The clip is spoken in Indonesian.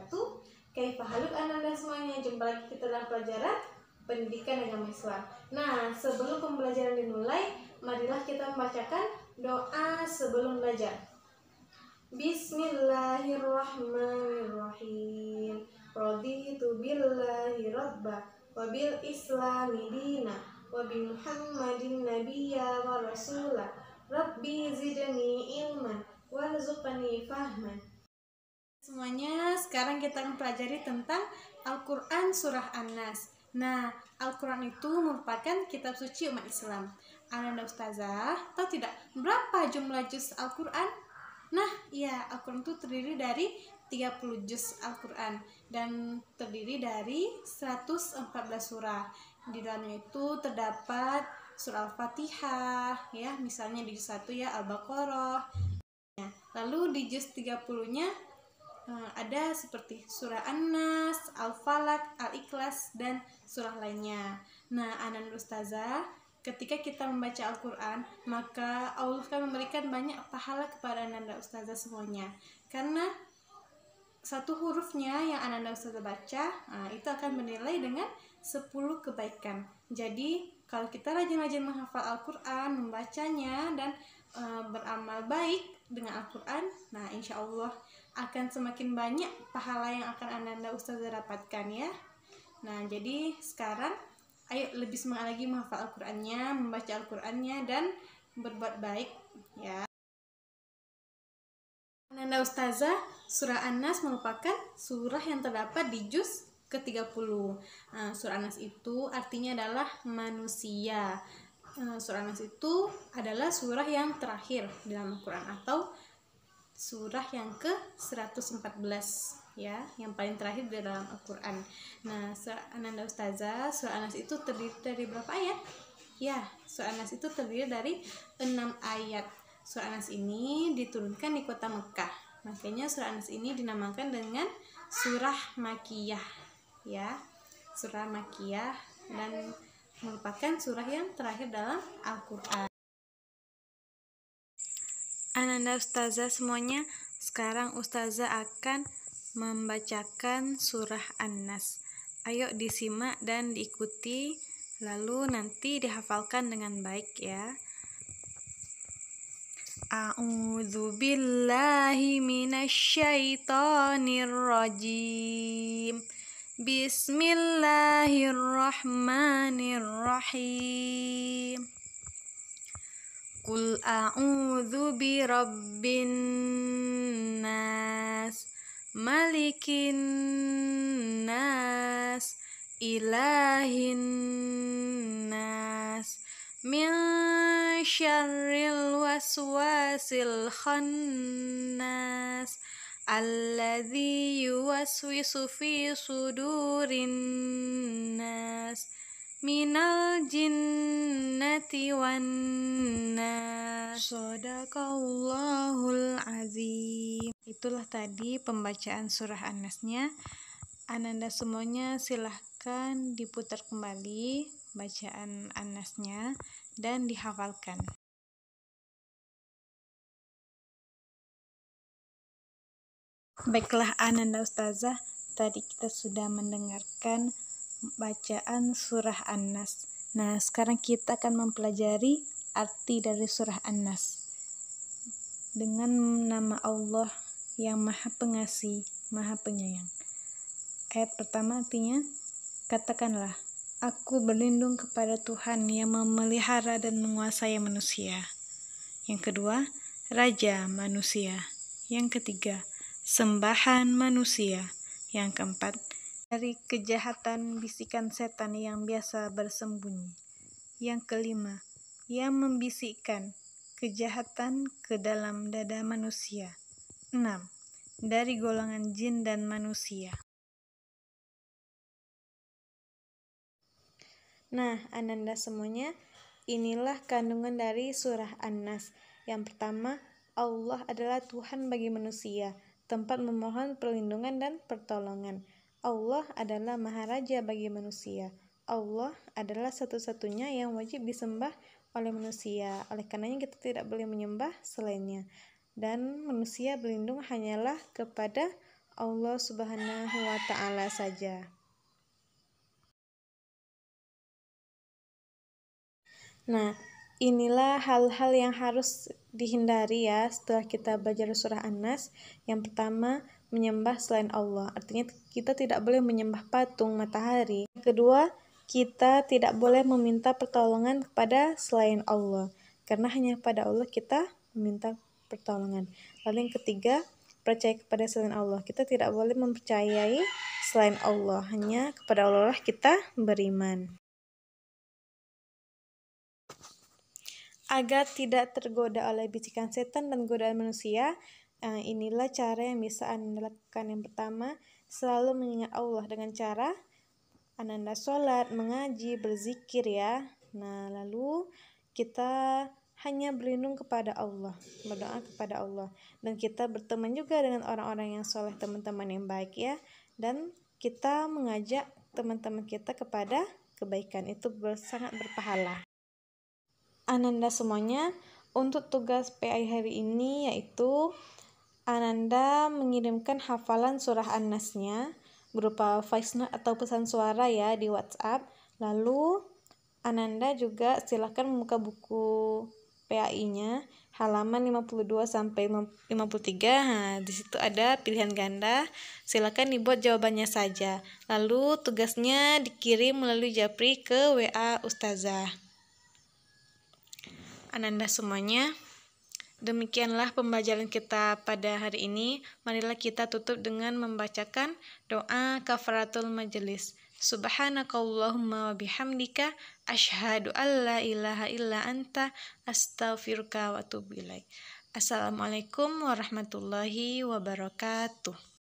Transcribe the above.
wabarakatuh. Kaifahaluk ananda semuanya, jumpa lagi kita dalam pelajaran pendidikan agama Islam. Nah, sebelum pembelajaran dimulai, marilah kita membacakan doa sebelum belajar. Bismillahirrahmanirrahim. Raditu billahi rabba wa bil islami dina wa bi Muhammadin nabiyya wa rasula. Rabbi zidni ilman warzuqni fahman. Semuanya, sekarang kita akan pelajari tentang Al-Quran Surah An-Nas. Nah, Al-Quran itu merupakan kitab suci umat Islam. Ananda Ustazah, tahu tidak berapa jumlah juz Al-Quran? Nah, iya, Al-Quran itu terdiri dari 30 juz Al-Quran dan terdiri dari 114 surah. Di dalamnya itu terdapat surah Al-Fatihah, ya, misalnya di juz 1 ya Al-Baqarah. Lalu di juz 30-nya ada seperti surah An-Nas, Al-Falaq, Al-Ikhlas, dan surah lainnya. Nah, Ananda Ustazah, ketika kita membaca Al-Quran, maka Allah akan memberikan banyak pahala kepada Ananda Ustazah semuanya. Karena satu hurufnya yang Ananda Ustazah baca, itu akan bernilai dengan 10 kebaikan. Jadi, kalau kita rajin-rajin menghafal Al-Quran, membacanya, dan beramal baik dengan Al-Quran, nah insya Allah akan semakin banyak pahala yang akan Ananda Ustazah dapatkan ya. Nah, jadi sekarang ayo lebih semangat lagi menghafal Al-Qur'annya, membaca Al-Qur'annya, dan berbuat baik ya. Ananda Ustazah, surah An-Nas merupakan surah yang terdapat di juz ke-30. Surah An-Nas itu artinya adalah manusia. Surah An-Nas itu adalah surah yang terakhir dalam Al-Quran atau surah yang ke-114 ya, yang paling terakhir di dalam Al-Quran. Nah, surah Ananda Ustazah, surah An-Nas itu terdiri dari berapa ayat? Ya, surah An-Nas itu terdiri dari 6 ayat. Surah An-Nas ini diturunkan di kota Mekah. Makanya surah An-Nas ini dinamakan dengan surah Makkiyah ya. Surah Makkiyah dan merupakan surah yang terakhir dalam Al-Quran. Ananda Ustazah semuanya, sekarang Ustazah akan membacakan surah An-Nas. Ayo disimak dan diikuti, lalu nanti dihafalkan dengan baik ya. A'udzu billahi minasyaitonir rajim. Bismillahirrahmanirrahim. Qul a'udzu birabbin nas, malikin nas, ilahin nas, min syarril waswasil khannas, alladzi yuwaswisu fi sudurin nas, minal jinnati wan nas. Shadaqallahul azim. Itulah tadi pembacaan surah An-Nasnya. Ananda semuanya silahkan diputar kembali bacaan An-Nasnya dan dihafalkan. Baiklah Ananda Ustazah, tadi kita sudah mendengarkan bacaan surah An-Nas. Nah, sekarang kita akan mempelajari arti dari surah An-Nas. Dengan nama Allah yang Maha Pengasih, Maha Penyayang. Ayat pertama artinya, katakanlah, aku berlindung kepada Tuhan yang memelihara dan menguasai manusia. Yang kedua, Raja manusia. Yang ketiga, sembahan manusia. Yang keempat, dari kejahatan bisikan setan yang biasa bersembunyi. Yang kelima, yang membisikkan kejahatan ke dalam dada manusia. 6. Dari golongan jin dan manusia. Nah, Ananda semuanya, inilah kandungan dari surah An-Nas. Yang pertama, Allah adalah Tuhan bagi manusia, tempat memohon perlindungan dan pertolongan. Allah adalah Maharaja bagi manusia. Allah adalah satu-satunya yang wajib disembah oleh manusia. Oleh karenanya kita tidak boleh menyembah selainnya. Dan manusia berlindung hanyalah kepada Allah Subhanahu wa Ta'ala saja. Nah, inilah hal-hal yang harus dihindari ya setelah kita belajar surah An-Nas. Yang pertama, menyembah selain Allah. Artinya kita tidak boleh menyembah patung, matahari. Yang kedua, kita tidak boleh meminta pertolongan kepada selain Allah. Karena hanya pada Allah kita meminta pertolongan. Lalu yang ketiga, percaya kepada selain Allah. Kita tidak boleh mempercayai selain Allah. Hanya kepada Allah lah kita beriman. Agar tidak tergoda oleh bisikan setan dan godaan manusia, inilah cara yang bisa Anda lakukan. Yang pertama, selalu mengingat Allah dengan cara Anda sholat, mengaji, berzikir ya. Nah, lalu kita hanya berlindung kepada Allah, berdoa kepada Allah. Dan kita berteman juga dengan orang-orang yang soleh, teman-teman yang baik ya. Dan kita mengajak teman-teman kita kepada kebaikan, itu sangat berpahala. Ananda semuanya, untuk tugas PI hari ini yaitu Ananda mengirimkan hafalan surah An-Nasnya berupa voice note atau pesan suara ya di WhatsApp. Lalu Ananda juga silakan membuka buku PAI-nya halaman 52 sampai 53. Nah, di situ ada pilihan ganda. Silakan dibuat jawabannya saja. Lalu tugasnya dikirim melalui Japri ke WA Ustazah. Ananda semuanya, demikianlah pembelajaran kita pada hari ini. Marilah kita tutup dengan membacakan doa kafaratul majelis. Subhanakallahumma wa bihamdika asyhadu alla ilaha illa anta astaghfiruka wa atubu ilaik. Assalamualaikum warahmatullahi wabarakatuh.